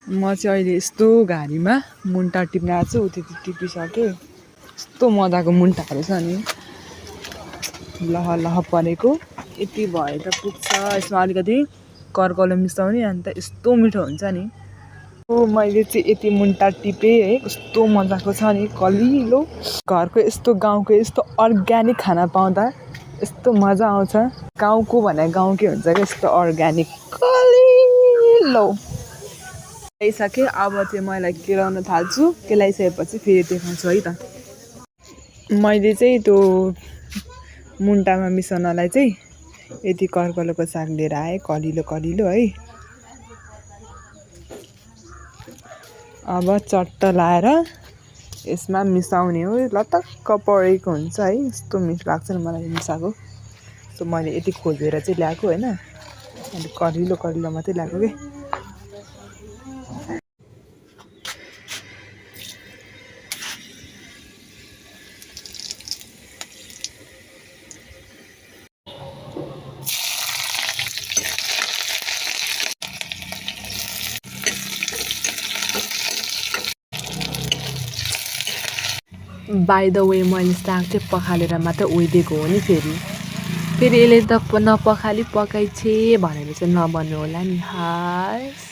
म चाहिँ अहिले यस्तो घारीमा मुन्टा टिप्न आएको छु। उति टिपिसकेँ। यस्तो मजाको मुन्टाहरू छ नि, लह लह परेको। यति भए त पुग्छ। यसमा अलिकति कर्कलो मिसाउने, अन्त यस्तो मिठो हुन्छ नि। मैले चाहिँ यति मुन्टा टिपेँ है, कस्तो मजाको छ नि, कलिलो। घरको यस्तो गाउँको यस्तो अर्ग्यानिक खाना पाउँदा यस्तो मजा आउँछ। गाउँको भने गाउँकै हुन्छ क्या, यस्तो अर्ग्यानिक कलिलो। ल्याइसकेँ, अब चाहिँ मैले केलाउन थाल्छु। केलाइसकेपछि फेरि देखाउँछु है त। मैले चाहिँ त्यो मुन्टामा मिसाउनलाई चाहिँ यति कर्कलोको साग लिएर आएँ, कलिलो कलिलो है। अब चट्ट लाएर यसमा मिसाउने हो। लतक्क परेको हुन्छ है, यस्तो मिठो लाग्छ नि मलाई मिसाएको। सो मैले यति खोजेर चाहिँ ल्याएको होइन, अलिक कलिलो कलिलो मात्रै ल्याएको कि। बाई द वे मैले साग चाहिँ पखालेर मात्रै ओइदिएको हो नि। फेरि यसले त नपखाली पकाइछे भनेर चाहिँ नभन्नु होला नि। हस्